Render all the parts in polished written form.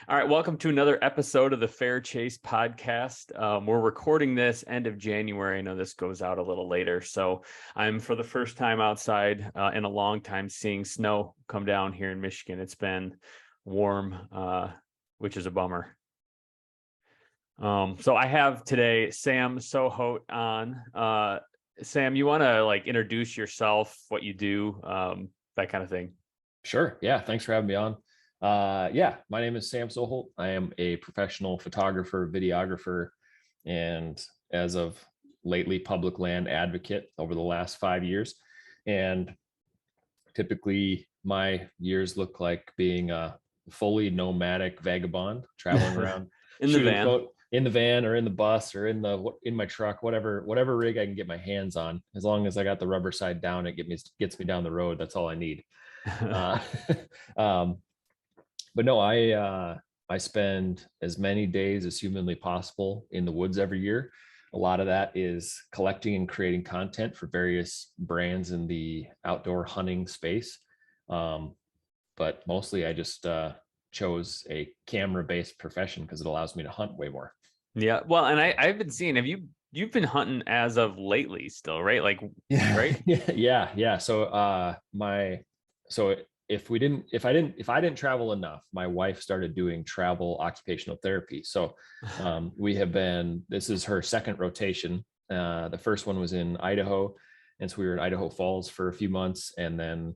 All right, welcome to another episode of the Fair Chase podcast. We're recording this end of January. I know this goes out a little later, so I'm for the first time outside in a long time seeing snow come down here in Michigan. It's been warm, which is a bummer. So I have today Sam Soholt on. Sam, you want to introduce yourself, what you do, that kind of thing? Sure. Yeah. Thanks for having me on. My name is Sam Soholt. I am a professional photographer, videographer, and as of lately, public land advocate over the last 5 years. And typically, my years look like being a fully nomadic vagabond, traveling around, In the van. in the van or in the bus or in my truck, whatever rig I can get my hands on. As long as I got the rubber side down, it gets me down the road. That's all I need. Uh, um, but no, I spend as many days as humanly possible in the woods every year. A lot of that is collecting and creating content for various brands in the outdoor hunting space. But mostly I just chose a camera-based profession because it allows me to hunt way more. Yeah. Well, and I've been seeing, you've been hunting as of lately still, right? Yeah. Right? Yeah. So if I didn't travel enough, my wife started doing travel occupational therapy. So this is her second rotation. The first one was in Idaho. And so we were in Idaho Falls for a few months. And then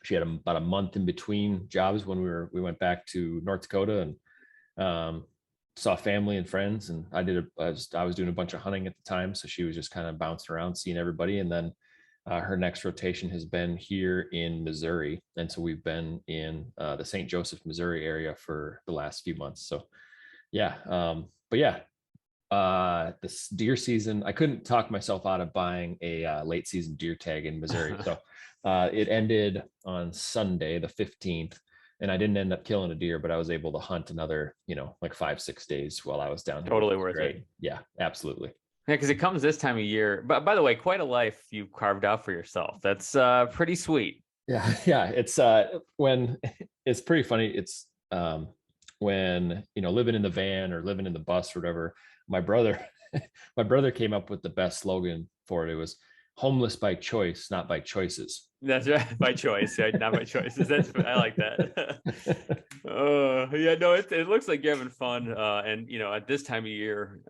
she had about a month in between jobs when we went back to North Dakota and saw family and friends. And I was doing a bunch of hunting at the time. So she was just kind of bouncing around, seeing everybody. And then her next rotation has been here in Missouri. And so we've been in the St. Joseph, Missouri area for the last few months. So this deer season, I couldn't talk myself out of buying a late season deer tag in Missouri. So it ended on Sunday, the 15th. And I didn't end up killing a deer, but I was able to hunt another, 5-6 days while I was down here. Totally worth Great. it. Yeah, absolutely. Yeah, because it comes this time of year. But by the way, quite a life you've carved out for yourself. That's pretty sweet. Yeah. It's when it's pretty funny. It's when living in the van or living in the bus or whatever. My brother came up with the best slogan for it. It was homeless by choice, not by choices. That's right. By choice, right? Not by choices. I like that. Yeah, no, it looks like you're having fun. And at this time of year,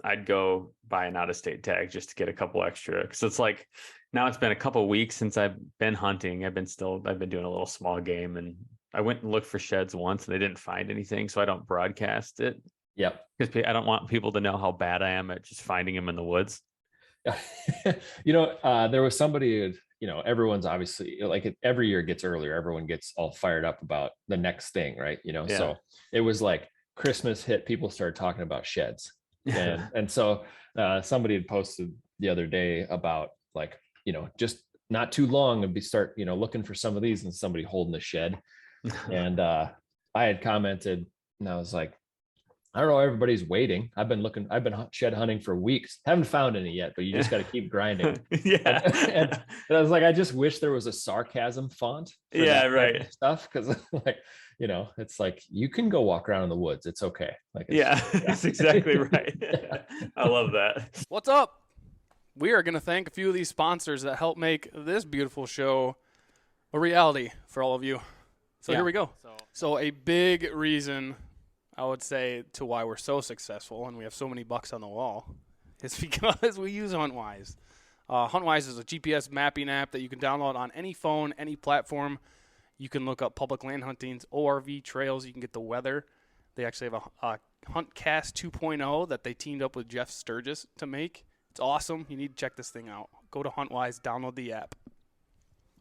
I'd go buy an out-of-state tag just to get a couple extra. Because it's like now it's been a couple weeks since I've been hunting. I've been doing a little small game, and I went and looked for sheds once, and they didn't find anything, so I don't broadcast it. Yep. Because I don't want people to know how bad I am at just finding them in the woods. There was somebody, everyone's obviously every year it gets earlier. Everyone gets all fired up about the next thing, right? Yeah. So it was like Christmas hit, people started talking about sheds. And so somebody had posted the other day about just not too long and start, looking for some of these, and somebody holding a shed. And I had commented and I was like, I don't know, everybody's waiting. I've been shed hunting for weeks. Haven't found any yet, but you just got to keep grinding. Yeah. And I was like, I just wish there was a sarcasm font. Yeah, right. Stuff. Cause it's like, you can go walk around in the woods. It's okay. That's exactly right. Yeah. I love that. What's up? We are going to thank a few of these sponsors that help make this beautiful show a reality for all of you. So Here we go. So a big reason, I would say, to why we're so successful and we have so many bucks on the wall is because we use HuntWise. HuntWise is a GPS mapping app that you can download on any phone, any platform. You can look up public land huntings, ORV trails. You can get the weather. They actually have a HuntCast 2.0 that they teamed up with Jeff Sturgis to make. It's awesome. You need to check this thing out. Go to HuntWise, download the app.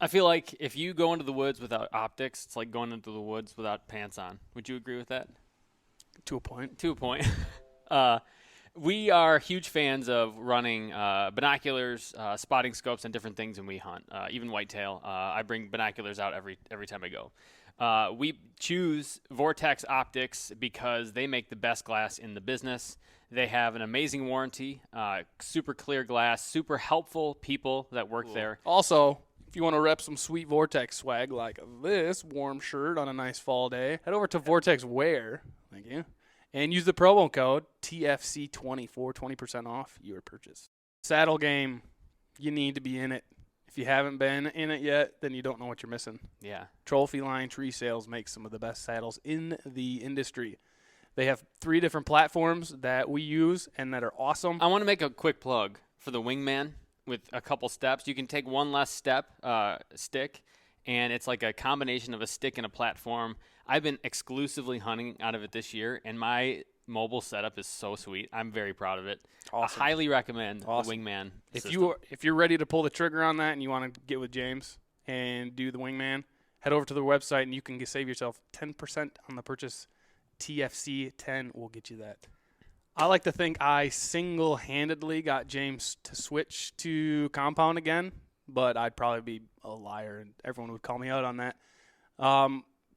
I feel like if you go into the woods without optics, it's like going into the woods without pants on. Would you agree with that? To a point. We are huge fans of running binoculars, spotting scopes, and different things when we hunt, even whitetail. I bring binoculars out every time I go. We choose Vortex Optics because they make the best glass in the business. They have an amazing warranty, super clear glass, super helpful people that work there. Also, If you want to rep some sweet Vortex swag like this warm shirt on a nice fall day, head over to Vortex Wear, thank you, and use the promo code TFC20 for 20% off your purchase. Saddle game, you need to be in it. If you haven't been in it yet, then you don't know what you're missing. Yeah. Trophy Line Tree Sales makes some of the best saddles in the industry. They have 3 different platforms that we use and that are awesome. I want to make a quick plug for the Wingman with a couple steps. You can take one less step, stick, and it's like a combination of a stick and a platform. I've been exclusively hunting out of it this year, and my mobile setup is so sweet. I'm very proud of it. Awesome. I highly recommend the Wingman system. If you're ready to pull the trigger on that and you want to get with James and do the Wingman, head over to their website and you can save yourself 10% on the purchase. TFC10 will get you that. I like to think I single-handedly got James to switch to compound again, but I'd probably be a liar and everyone would call me out on that.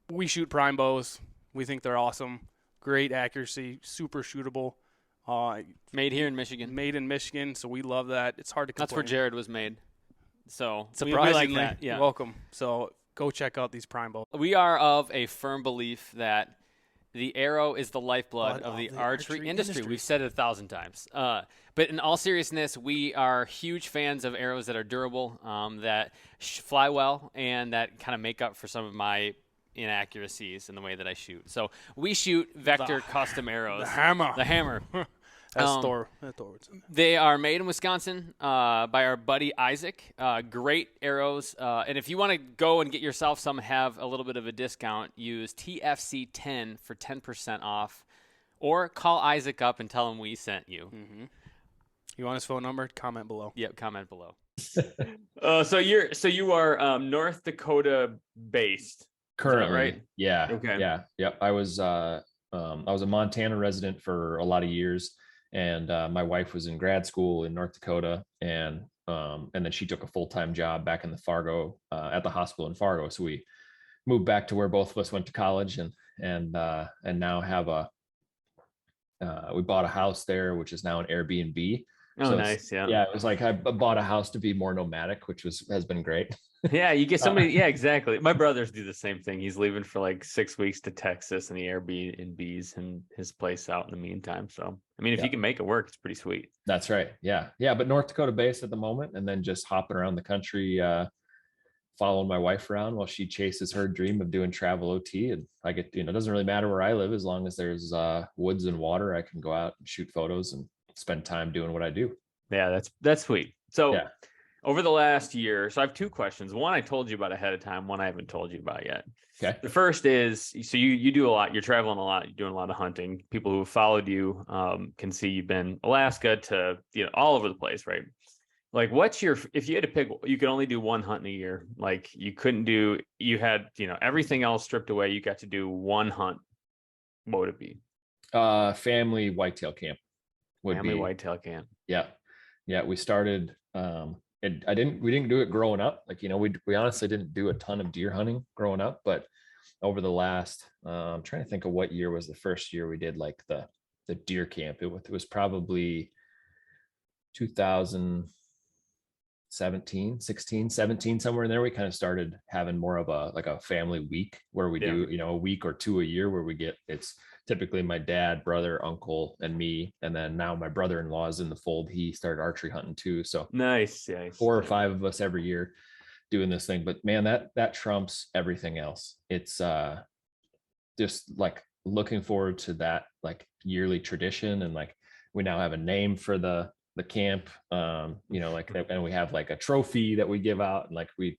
We shoot prime bows. We think they're awesome. Great accuracy, super shootable. Made here in Michigan. Made in Michigan, so we love that. It's hard to complain. That's where Jared was made. So surprisingly, we like that. Yeah. Welcome. So go check out these prime bows. We are of a firm belief that the arrow is the lifeblood of the archery industry. We've said it 1,000 times. But in all seriousness, we are huge fans of arrows that are durable, that fly well, and that kind of make up for some of my inaccuracies in the way that I shoot. So we shoot Vector custom arrows. The hammer. That's Thor. They are made in Wisconsin by our buddy Isaac. Great arrows. And if you want to go and get yourself some, have a little bit of a discount, use TFC10 for 10% off. Or call Isaac up and tell him we sent you. Mm-hmm. You want his phone number? Comment below. Yep, comment below. So you are North Dakota based. Currently, right? Yeah. Okay. Yeah. Yep. I was a Montana resident for a lot of years, and my wife was in grad school in North Dakota, and then she took a full-time job back in the Fargo at the hospital in Fargo. So we moved back to where both of us went to college, and now have we bought a house there, which is now an Airbnb. Oh, so nice. Yeah. It was like I bought a house to be more nomadic, which has been great. Yeah, you get somebody. Yeah, exactly. My brothers do the same thing. He's leaving for like 6 weeks to Texas, and the Airbnbs and his place out in the meantime. So, I mean, if you can make it work, it's pretty sweet. That's right. Yeah. But North Dakota based at the moment, and then just hopping around the country, following my wife around while she chases her dream of doing travel OT. And I get, it doesn't really matter where I live, as long as there's woods and water, I can go out and shoot photos and spend time doing what I do. Yeah, that's sweet. So over the last year, so I have 2 questions. One I told you about ahead of time, one I haven't told you about yet. Okay. The first is, so you do a lot, you're traveling a lot, you're doing a lot of hunting. People who have followed you can see you've been Alaska to, all over the place, right? Like, if you had to pick, you could only do one hunt in a year. Like you had, everything else stripped away. You got to do one hunt. What would it be? Family whitetail camp. Whitetail camp. Yeah. We started, we didn't do it growing up. Like, we honestly didn't do a ton of deer hunting growing up, but over the last, I'm trying to think of what year was the first year we did like the deer camp. It was probably 2017, 16, 17, somewhere in there. We kind of started having more of a family week where we do, a week or 2 a year where it's typically my dad, brother, uncle, and me. And then now my brother-in-law is in the fold. He started archery hunting too. So nice. 4 or 5 of us every year doing this thing. But man, that trumps everything else. It's just like looking forward to that like yearly tradition. And like we now have a name for the camp, like that, and we have like a trophy that we give out, and like like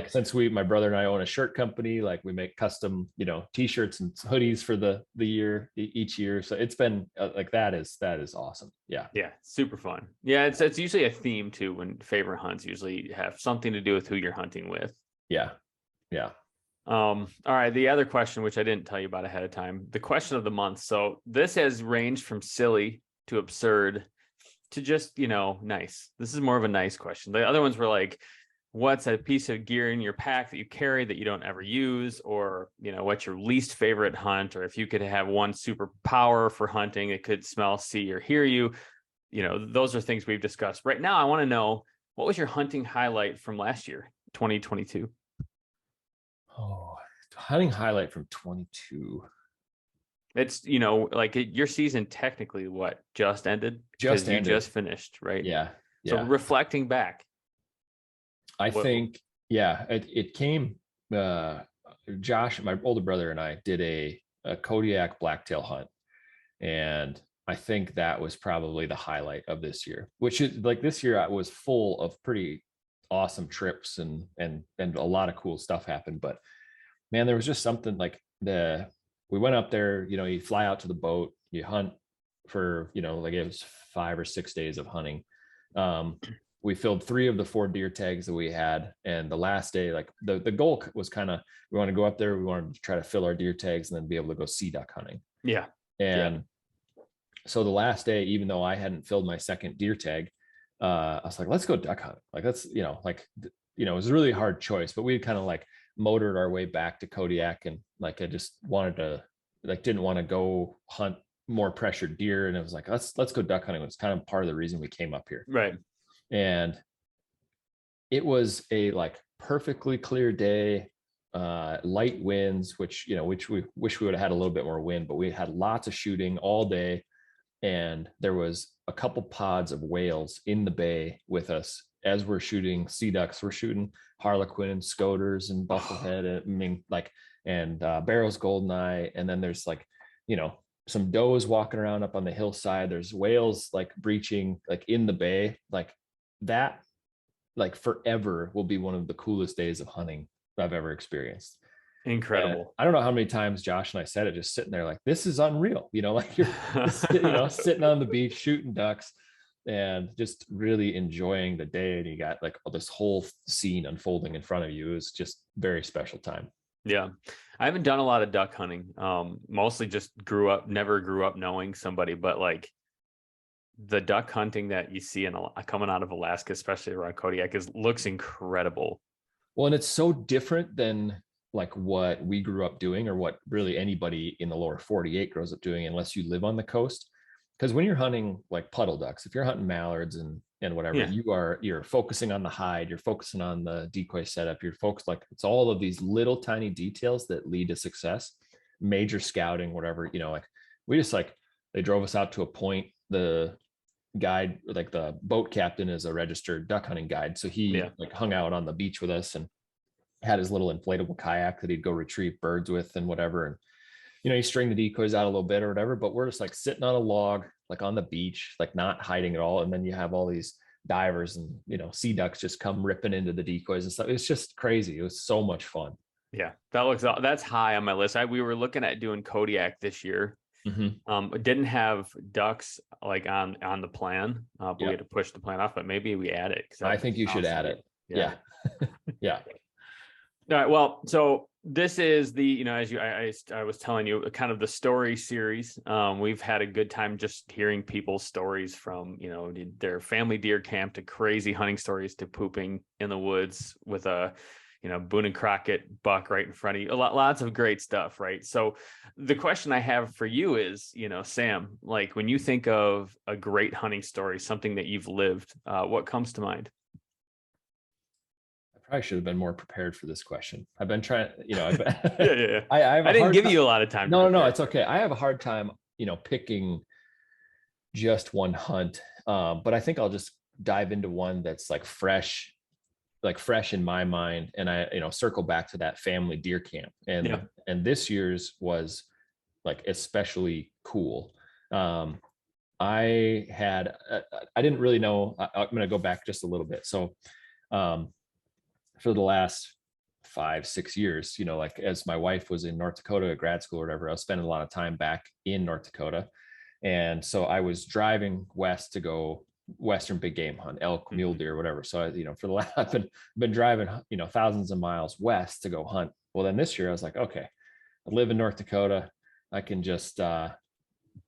since my brother and I own a shirt company, like we make custom t-shirts and hoodies for the year each year. So it's been like that is awesome. Yeah Super fun. It's usually a theme too, when favorite hunts usually have something to do with who you're hunting with. All right, the other question, which I didn't tell you about ahead of time, the question of the month. So this has ranged from silly to absurd to just, nice. This is more of a nice question. The other ones were like, what's a piece of gear in your pack that you carry that you don't ever use? Or, what's your least favorite hunt? Or if you could have one superpower for hunting, it could smell, see, or hear you. Those are things we've discussed. Right now, I want to know, what was your hunting highlight from last year? 2022? Oh, hunting highlight from 22. It's, your season technically just ended? Just you ended. just finished, right? Yeah. So reflecting back. I think, it came, Josh, my older brother, and I did a Kodiak blacktail hunt. And I think that was probably the highlight of this year, which is like this year I was full of pretty awesome trips and a lot of cool stuff happened. But man, there was just something like we went up there, you fly out to the boat, you hunt for, like it was 5 or 6 days of hunting. We filled 3 of the 4 deer tags that we had. And the last day, like the goal was kind of, we want to go up there. We wanted to try to fill our deer tags and then be able to go sea duck hunting. Yeah. And so the last day, even though I hadn't filled my second deer tag, I was like, let's go duck hunting. Like, that's, it was a really hard choice, but we kind of like motored our way back to Kodiak. And like, I just wanted to, didn't want to go hunt more pressured deer. And it was like, let's go duck hunting. It was kind of part of the reason we came up here. Right. And it was a like perfectly clear day, light winds, which we wish we would have had a little bit more wind, but we had lots of shooting all day. And there was a couple pods of whales in the bay with us as we're shooting sea ducks. We're shooting harlequin and scoters and bufflehead. And Barrow's goldeneye. And then there's some does walking around up on the hillside. There's whales like breaching like in the bay. Like that, like forever will be one of the coolest days of hunting I've ever experienced. Incredible. And I don't know how many times Josh and I said it, just sitting there like, this is unreal. Like you're sitting on the beach, shooting ducks and just really enjoying the day. And you got like this whole scene unfolding in front of you. It was just very special time. Yeah. I haven't done a lot of duck hunting. Mostly just never grew up knowing somebody, but like the duck hunting that you see coming out of Alaska, especially around Kodiak, looks incredible. Well, and it's so different than like what we grew up doing or what really anybody in the lower 48 grows up doing, unless you live on the coast. Because when you're hunting like puddle ducks, if you're hunting mallards and whatever, you're focusing on the hide, you're focusing on the decoy setup, you're focused, like it's all of these little tiny details that lead to success, major scouting, whatever, like we just they drove us out to a point. The guide, like the boat captain, is a registered duck hunting guide. So he hung out on the beach with us and had his little inflatable kayak that he'd go retrieve birds with and whatever. And, you string the decoys out a little bit or whatever, but we're just like sitting on a log, like on the beach, like not hiding at all. And then you have all these divers and, sea ducks just come ripping into the decoys and stuff. It's just crazy. It was so much fun. Yeah. That's high on my list. We were looking at doing Kodiak this year. Mm-hmm. Didn't have ducks like on the plan, but we had to push the plan off, but maybe we add it. I think you should add it. Yeah. Yeah. All right. Well, so this is the, as I was telling you, kind of the story series. We've had a good time just hearing people's stories from, their family deer camp to crazy hunting stories to pooping in the woods with a, Boone and Crockett buck right in front of you. Lots of great stuff. Right. So the question I have for you is, Sam, like when you think of a great hunting story, something that you've lived, what comes to mind? Probably should have been more prepared for this question. I've been trying, yeah. I didn't give you a lot of time. No, it's okay. I have a hard time, picking just one hunt. But I think I'll just dive into one that's like fresh in my mind. And I, circle back to that family deer camp. And this year's was like especially cool. I didn't really know. I'm going to go back just a little bit. So, for the last 5-6 years, like as my wife was in North Dakota at grad school or whatever, I was spending a lot of time back in North Dakota. And so I was driving west to go Western big game hunt, elk, mule deer, whatever. So for the last, I've been driving, thousands of miles west to go hunt. Well, then this year I was like, okay, I live in North Dakota. I can just, why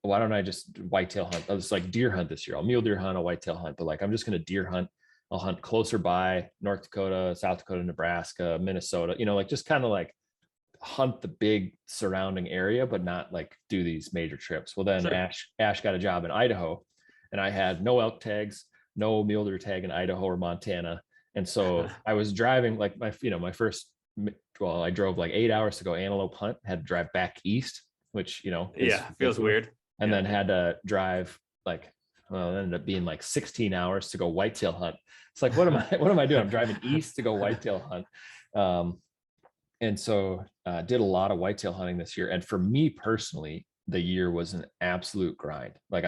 don't I just whitetail hunt? I'll just like deer hunt this year. I'll mule deer hunt, I'll whitetail hunt, but like, I'm just going to deer hunt. I'll hunt closer by North Dakota, South Dakota, Nebraska, Minnesota, like just kind of like hunt the big surrounding area, but not like do these major trips. Well, then sure. Ash got a job in Idaho and I had no elk tags, no mule deer tag in Idaho or Montana. And so I was driving like my first, well, I drove like 8 hours to go antelope hunt, had to drive back east, which, feels weird. And then had to drive like, well, it ended up being like 16 hours to go whitetail hunt. It's like, what am I doing? I'm driving east to go whitetail hunt. And so did a lot of whitetail hunting this year. And for me personally, the year was an absolute grind. Like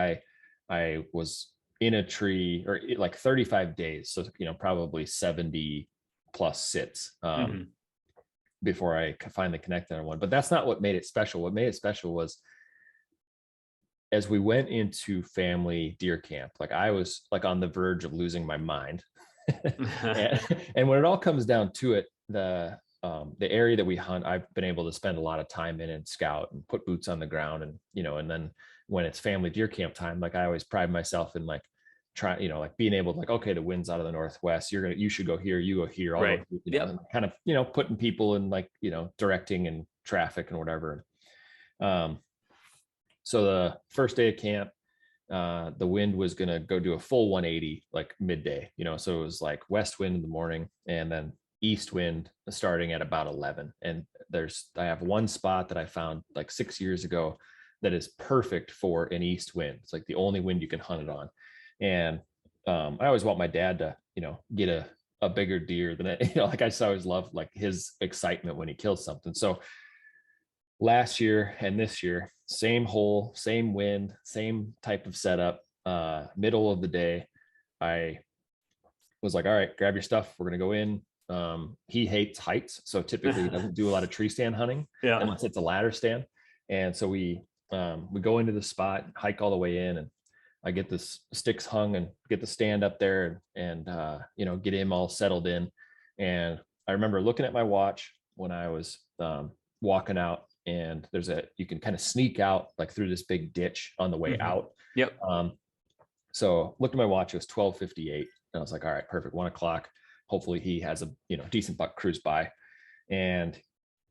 I was in a tree or like 35 days. So, probably 70 plus sits before I finally connected on one. But that's not what made it special. What made it special was as we went into family deer camp, like I was like on the verge of losing my mind. and when it all comes down to it, the area that we hunt, I've been able to spend a lot of time in and scout and put boots on the ground. And, and then when it's family deer camp time, like I always pride myself in like trying, like being able to like, okay, the wind's out of the Northwest, you should go here, you go here, all right. Kind of, putting people in like, directing and traffic and whatever. So the first day of camp, the wind was going to go do a full 180, like midday, so it was like west wind in the morning and then east wind starting at about 11. And I have one spot that I found like 6 years ago that is perfect for an east wind. It's like the only wind you can hunt it on. And I always want my dad to, get a bigger deer than it, like I just always love like his excitement when he kills something. So last year and this year, same hole, same wind, same type of setup, middle of the day, I was like, all right, grab your stuff. We're going to go in. He hates heights. So typically he doesn't do a lot of tree stand hunting unless it's a ladder stand. And so we go into the spot, hike all the way in, and I get the sticks hung and get the stand up there and get him all settled in. And I remember looking at my watch when I was walking out, and you can kind of sneak out like through this big ditch on the way out. Yep. So looked at my watch, it was 12:58. And I was like, all right, perfect. 1 o'clock. Hopefully he has a, decent buck cruise by. And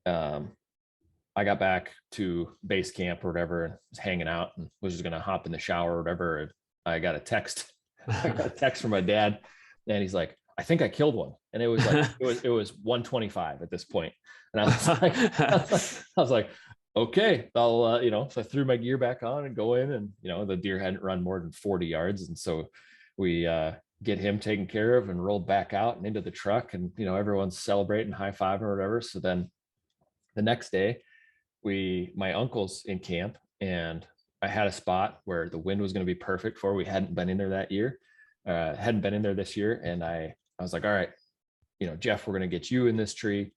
I got back to base camp or whatever and was hanging out and was just going to hop in the shower or whatever. And I got a text from my dad, and he's like, I think I killed one. And it was like, it was 125 at this point. And I was like, okay, I'll, so I threw my gear back on and go in, and, the deer hadn't run more than 40 yards. And so we get him taken care of and rolled back out and into the truck, and, everyone's celebrating, high-fiving or whatever. So then the next day my uncle's in camp, and I had a spot where the wind was going to be perfect for, we hadn't been in there that year, hadn't been in there this year. And I was like, all right, Jeff, we're going to get you in this tree.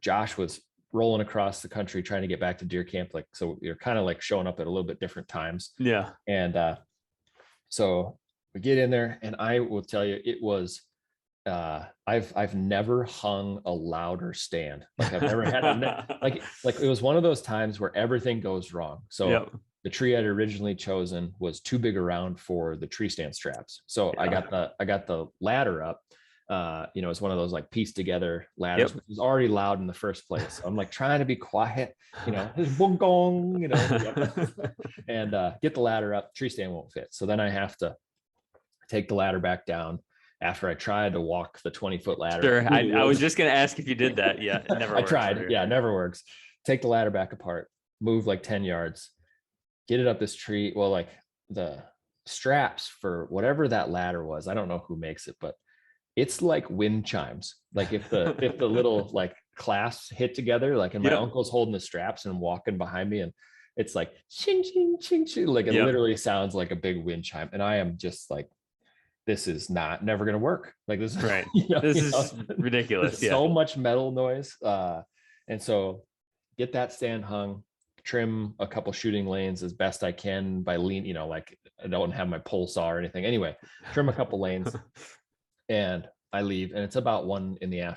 Josh was rolling across the country trying to get back to deer camp. Like, so you're kind of like showing up at a little bit different times. Yeah. And so we get in there, and I will tell you, it was, I've never hung a louder stand. Like I've never had like it was one of those times where everything goes wrong. So the tree I'd originally chosen was too big around for the tree stand straps. So I got the ladder up. It's one of those like pieced together ladders, which was already loud in the first place. So I'm like trying to be quiet, boom gong, and get the ladder up. Tree stand won't fit. So then I have to take the ladder back down after I tried to walk the 20-foot ladder. Sure. I was just going to ask if you did that. Yeah. It never works. I tried. Yeah. It never works. Take the ladder back apart, move like 10 yards, get it up this tree. Well, like the straps for whatever that ladder was, I don't know who makes it, but it's like wind chimes. Like if the little like clasps hit together, like, and my uncle's holding the straps and walking behind me, and it's like ching, ching, ching, ching. Like it literally sounds like a big wind chime. And I am just like, this is never going to work. Like this is right. This is ridiculous. So much metal noise. And so get that stand hung, trim a couple shooting lanes as best I can by like I don't have my pole saw or anything. Anyway, trim a couple lanes, and I leave, and it's about 1 PM,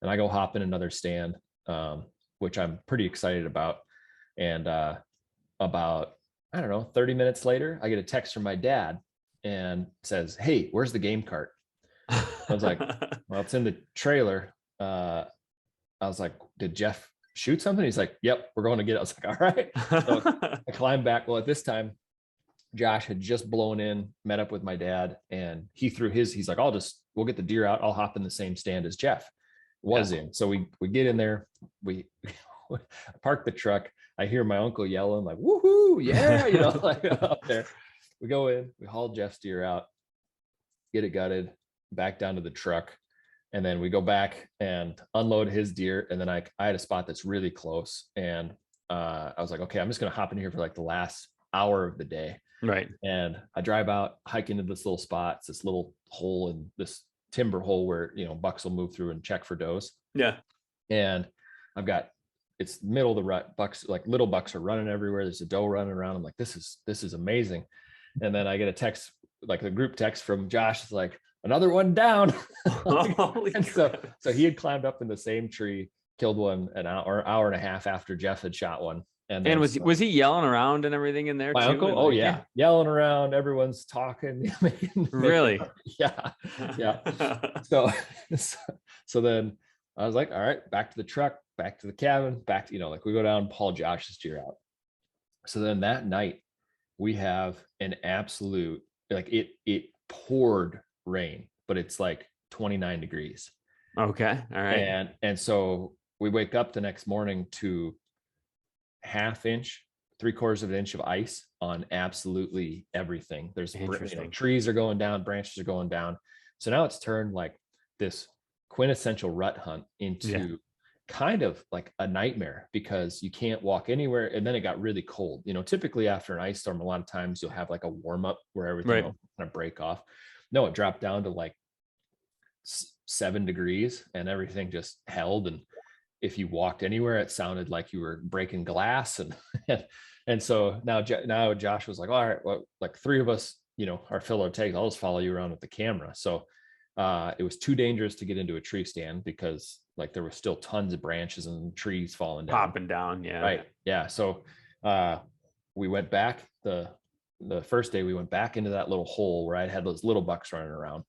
and I go hop in another stand, which I'm pretty excited about. And about, I don't know, 30 minutes later, I get a text from my dad and says, hey, where's the game cart? I was like, well, it's in the trailer. I was like, did Jeff shoot something? He's like, yep, we're going to get it. I was like, all right. So I climbed back. Well, at this time, Josh had just blown in, met up with my dad, and he threw he's like, I'll just we'll get the deer out. I'll hop in the same stand as Jeff was in. So we get in there, we park the truck. I hear my uncle yelling like, woohoo, yeah, you know, like up there. We go in, we haul Jeff's deer out, get it gutted, back down to the truck. And then we go back and unload his deer. And then I had a spot that's really close. And I was like, okay, I'm just going to hop in here for like the last hour of the day. Right. And I drive out, hike into this little spot. It's this little hole in this timber hole where, you know, bucks will move through and check for does. Yeah. And it's middle of the rut. Bucks, like little bucks are running everywhere. There's a doe running around. I'm like, this is amazing. And then I get a text, like the group text from Josh. It's like, another one down. And so he had climbed up in the same tree, killed one an hour and a half after Jeff had shot one. And was he yelling around and everything in there? My too? uncle? Oh yeah. Yelling around. Everyone's talking. Really? Yeah. Yeah. So then I was like, all right, back to the truck, back to the cabin, back to, you know, like we go down, Paul Josh's deer out. So then that night we have an absolute, like it poured rain, but it's like 29 degrees. Okay. All right. And so we wake up the next morning to 1/2 inch, 3/4 of an inch of ice on absolutely everything. There's, you know, trees are going down, branches are going down. So now it's turned like this quintessential rut hunt into kind of like a nightmare because you can't walk anywhere. And then it got really cold. You know, typically after an ice storm, a lot of times you'll have like a warm up where everything will kind of break off. No, it dropped down to like 7 degrees and everything just held. And if you walked anywhere, it sounded like you were breaking glass. And so now Josh was like, all right, well, like 3 of us, you know, our fellow tags, I'll just follow you around with the camera. So it was too dangerous to get into a tree stand because like there was still tons of branches and trees falling down. Popping down. Yeah. Right. Yeah. So we went back the first day we went back into that little hole where I had those little bucks running around.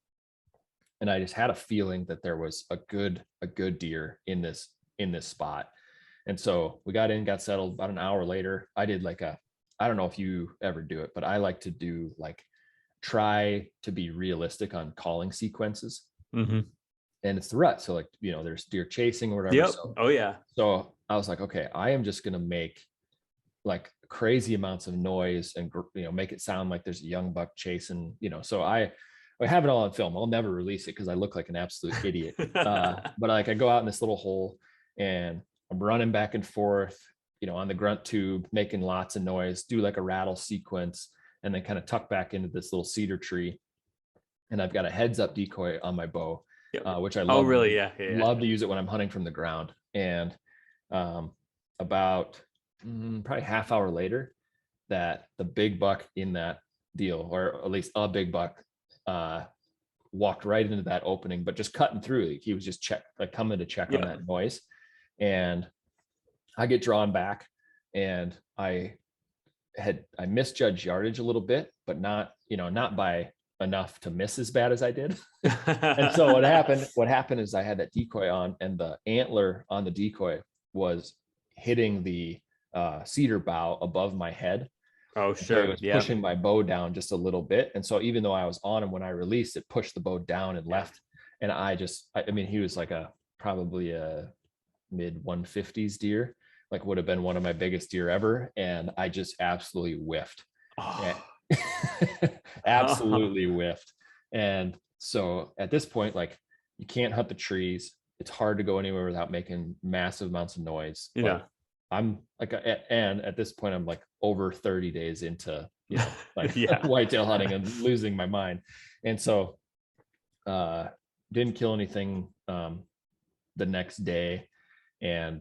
And I just had a feeling that there was a good deer in this spot. And so we got in, got settled. About an hour later, I did like I don't know if you ever do it, but I like to do like, try to be realistic on calling sequences. Mm-hmm. And it's the rut. So like, you know, there's deer chasing or whatever. Yep. So, oh yeah. So I was like, okay, I am just going to make like crazy amounts of noise and, you know, make it sound like there's a young buck chasing, you know. So I have it all on film. I'll never release it because I look like an absolute idiot. But like I go out in this little hole and I'm running back and forth, you know, on the grunt tube, making lots of noise, do like a rattle sequence, and then kind of tuck back into this little cedar tree. And I've got a heads up decoy on my bow, which I love. Oh, really? Yeah. Love to use it when I'm hunting from the ground. And about probably half hour later, that the big buck in that deal, or at least a big buck, walked right into that opening, but just cutting through. Like he was just coming to check on that noise. And I get drawn back, and I misjudged yardage a little bit, but not by enough to miss as bad as I did. And so what happened is I had that decoy on, and the antler on the decoy was hitting the cedar bough above my head. Oh, sure. It was pushing my bow down just a little bit. And so even though I was on him when I released, it pushed the bow down and left. And I mean, he was like probably a mid 150s deer, like would have been one of my biggest deer ever. And I just absolutely whiffed. Absolutely whiffed. And so at this point, like you can't hunt the trees. It's hard to go anywhere without making massive amounts of noise. Yeah. But I'm like, and at this point, I'm like over 30 days into, you know, like whitetail hunting and losing my mind. And so didn't kill anything the next day. And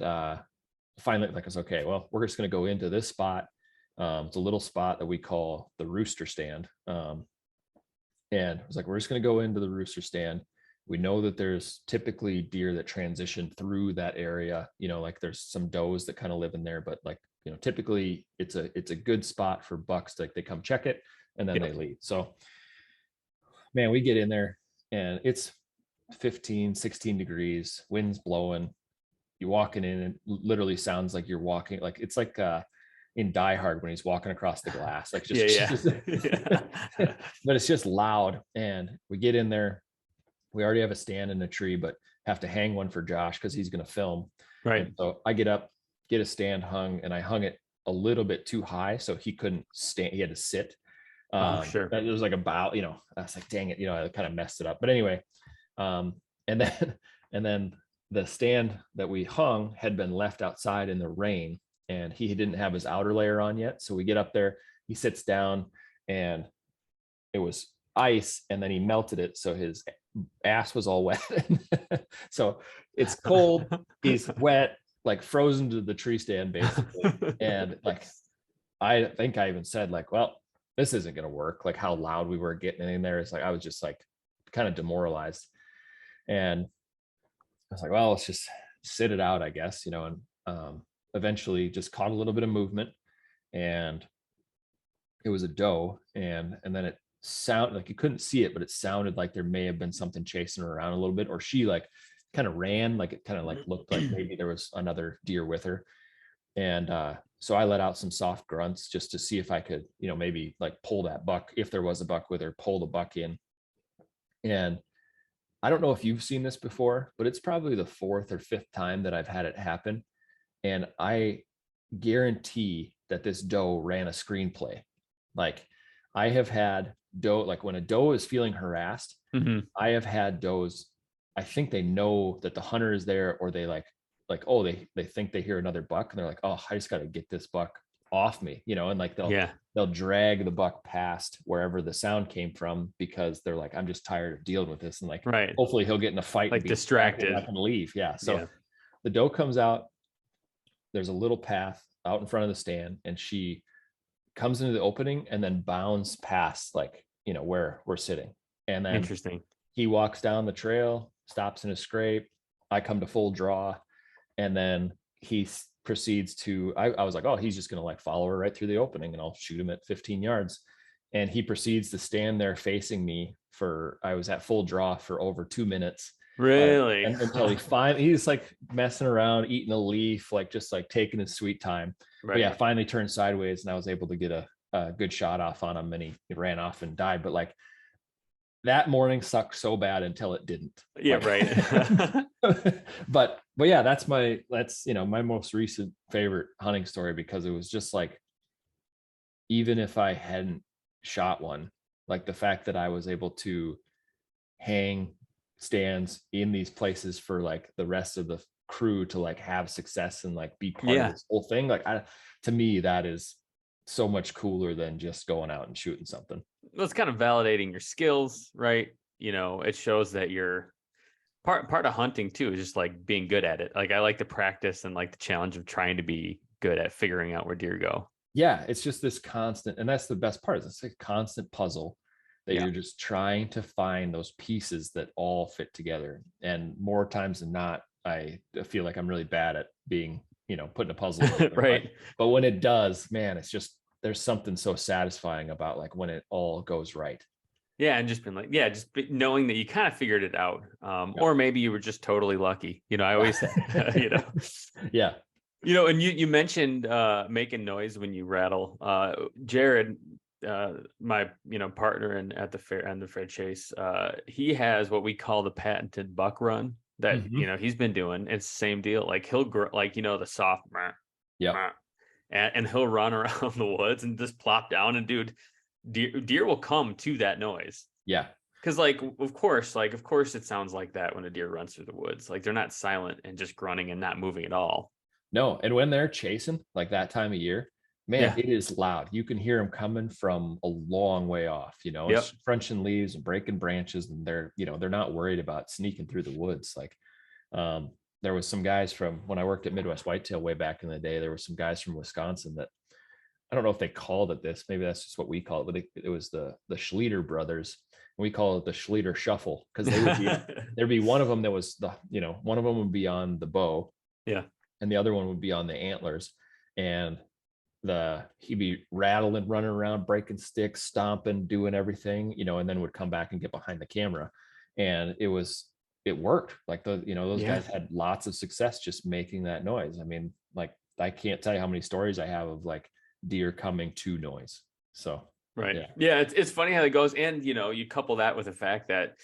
finally, like I was okay, well, we're just going to go into this spot. It's a little spot that we call the rooster stand. And I was like, we're just going to go into the rooster stand. We know that there's typically deer that transition through that area, you know, like there's some does that kind of live in there, but like, you know, typically it's a good spot for bucks. Like they come check it and then they leave. So man, we get in there and it's 15, 16 degrees, wind's blowing. You're walking in and it literally sounds like you're walking, like it's like in Die Hard when he's walking across the glass, like just but it's just loud. And we get in there we already have a stand in a tree, but have to hang one for Josh because he's going to film. Right. And so I get up, get a stand hung, and I hung it a little bit too high, so he couldn't stand. He had to sit. Sure. It was like a bow, you know. I was like, dang it, you know, I kind of messed it up. But anyway, and then the stand that we hung had been left outside in the rain, and he didn't have his outer layer on yet. So we get up there, he sits down, and it was ice, and then he melted it, so his ass was all wet. So it's cold, he's wet, like frozen to the tree stand basically. And like I think I even said like, well, this isn't going to work. Like how loud we were getting in there. It's like I was just like kind of demoralized, and I was like, well, let's just sit it out, I guess, you know. And eventually just caught a little bit of movement, and it was a doe, and then it sounded like you couldn't see it, but it sounded like there may have been something chasing her around a little bit, or she like kind of ran, like it kind of like looked like maybe there was another deer with her. And so I let out some soft grunts just to see if I could, you know, maybe like pull that buck, if there was a buck with her, pull the buck in. And I don't know if you've seen this before, but it's probably the 4th or 5th time that I've had it happen. And I guarantee that this doe ran a screenplay. Like I have had doe, like when a doe is feeling harassed, I have had does, I think they know that the hunter is there, or they like, oh, they think they hear another buck, and they're like, oh, I just got to get this buck off me, you know. And like they'll drag the buck past wherever the sound came from, because they're like, I'm just tired of dealing with this, and like hopefully he'll get in a fight, like distracted, I can leave. So the doe comes out, there's a little path out in front of the stand, and she comes into the opening and then bounds past, like, you know, where we're sitting. And then interesting, he walks down the trail, stops in a scrape, I come to full draw, and then he proceeds to, I was like, oh, he's just going to like follow her right through the opening and I'll shoot him at 15 yards. And he proceeds to stand there facing me for, I was at full draw for over 2 minutes. Really? Until he finally, he's like messing around, eating a leaf, like just like taking his sweet time. But yeah, finally turned sideways, and I was able to get a good shot off on him, and he ran off and died. But like that morning sucked so bad until it didn't. Yeah, like, right. but yeah, that's you know, my most recent favorite hunting story, because it was just like, even if I hadn't shot one, like the fact that I was able to hang stands in these places for like the rest of the crew to like have success and like be part of this whole thing, like to me that is so much cooler than just going out and shooting something. Well, it's kind of validating your skills, right? You know, it shows that you're part of hunting too, is just like being good at it. Like I like the practice and like the challenge of trying to be good at figuring out where deer go. Yeah, it's just this constant, and that's the best part, is it's a constant puzzle that you're just trying to find those pieces that all fit together. And more times than not, I feel like I'm really bad at being, you know, putting a puzzle together. Right. But when it does, man, it's just, there's something so satisfying about like when it all goes right. Yeah, and just been like, knowing that you kind of figured it out, or maybe you were just totally lucky. You know, I always, you know, you know, and you mentioned making noise when you rattle. Jared, my partner at the fair and the fair chase, he has what we call the patented buck run that he's been doing. It's the same deal. Like he'll like the soft, and he'll run around the woods and just plop down, and deer will come to that noise. Yeah, because like of course it sounds like that when a deer runs through the woods. Like they're not silent and just grunting and not moving at all. No, and when they're chasing like that time of year, man, it is loud. You can hear them coming from a long way off, you know, crunching leaves and breaking branches, and they're not worried about sneaking through the woods. Like there was some guys from when I worked at Midwest Whitetail way back in the day, there were some guys from Wisconsin that, I don't know if they called it this, maybe that's just what we call it, but it was the Schleter brothers. We call it the Schleter shuffle, because they would be there'd be one of them that was one of them would be on the bow. Yeah. And the other one would be on the antlers, and he'd be rattling, running around, breaking sticks, stomping, doing everything, and then would come back and get behind the camera. And it worked. Like those guys had lots of success just making that noise. I mean, like I can't tell you how many stories I have of like deer coming to noise. So right. Yeah. It's funny how it goes. And you couple that with the fact that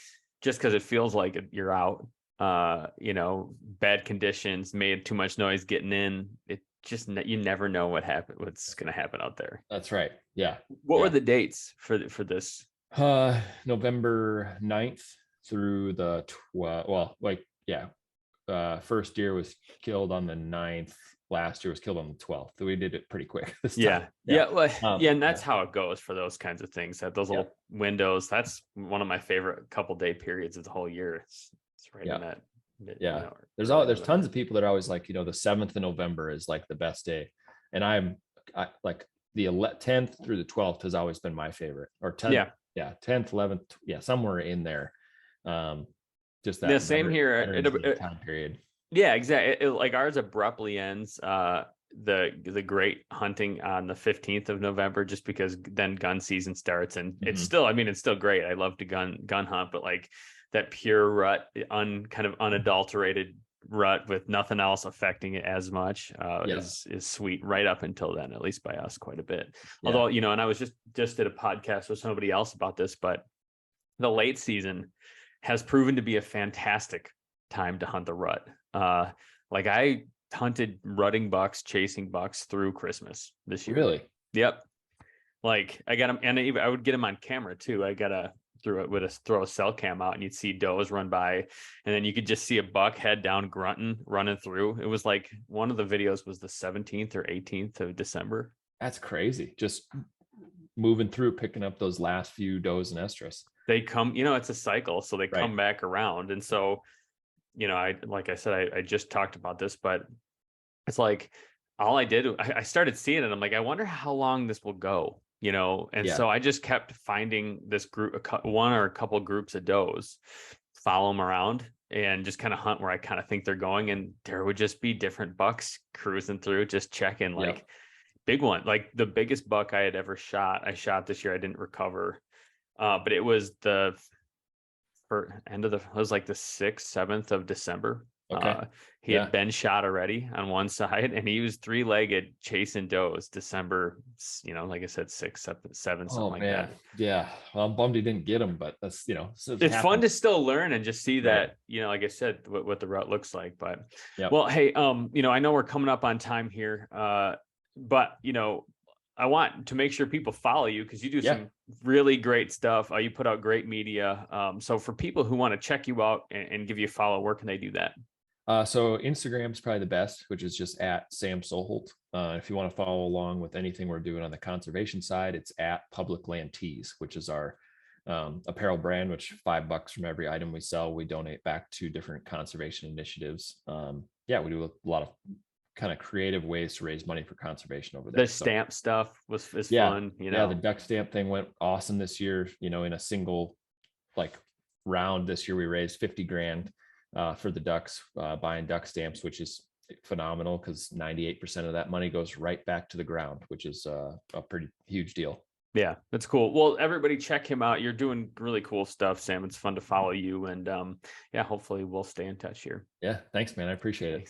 just because it feels like you're out. Bad conditions, made too much noise getting in. It just, you never know what's going to happen out there. That's right. Yeah. What were the dates for this? November 9th through the 12th. First deer was killed on the 9th. Last year was killed on the 12th. So we did it pretty quick this time. And that's how it goes for those kinds of things. That those little windows. That's one of my favorite couple day periods of the whole year. It's right in that. There's tons of people that are always like, the 7th of November is like the best day, and I like the 10th through the 12th has always been my favorite, or 10th, 10th, 11th, somewhere in there. Just that. Same here. Time period. Yeah, exactly. Like ours abruptly ends the great hunting on the 15th of November, just because then gun season starts, and it's still great. I love to gun hunt, but like that pure rut, kind of unadulterated rut with nothing else affecting it as much is sweet right up until then, at least by us quite a bit. Although, and I was just did a podcast with somebody else about this, but the late season has proven to be a fantastic time to hunt the rut. Like I hunted rutting bucks, chasing bucks through Christmas this year. Really? Yep. Like I got them, and I would get them on camera too. I got throw a cell cam out, and you'd see does run by, and then you could just see a buck head down grunting, running through. It was like one of the videos was the 17th or 18th of December. That's crazy. Just moving through, picking up those last few does and estrus. They come, it's a cycle, so they come back around, and so. Like I said, I just talked about this, but it's like all I did, I started seeing it. I'm like, I wonder how long this will go, so I just kept finding this group, one or a couple groups of does, follow them around and just kind of hunt where I kind of think they're going. And there would just be different bucks cruising through, just checking big one, like the biggest buck I had ever shot. I shot this year. I didn't recover, but it was it was like the 6th, 7th of December. Okay. He had been shot already on one side, and he was 3-legged chasing does December, like I said, 6, 7, something like that. Yeah. Well, I'm bummed he didn't get him, but that's, it's fun to still learn and just see that, like I said, what the rut looks like. But well, hey, I know we're coming up on time here, but I want to make sure people follow you because you do some really great stuff. You put out great media. So for people who want to check you out and give you a follow, where can they do that? So Instagram is probably the best, which is just at Sam Soholt. If you want to follow along with anything we're doing on the conservation side, it's at Public Land Tees, which is our apparel brand, which $5 from every item we sell, we donate back to different conservation initiatives. We do a lot of kind of creative ways to raise money for conservation over there. The stamp stuff is fun. The duck stamp thing went awesome this year. In a single round this year, we raised $50,000 for the ducks, buying duck stamps, which is phenomenal because 98% of that money goes right back to the ground, which is a pretty huge deal. Yeah, that's cool. Well, everybody check him out. You're doing really cool stuff, Sam. It's fun to follow you, and hopefully we'll stay in touch here. Yeah, thanks, man. I appreciate it.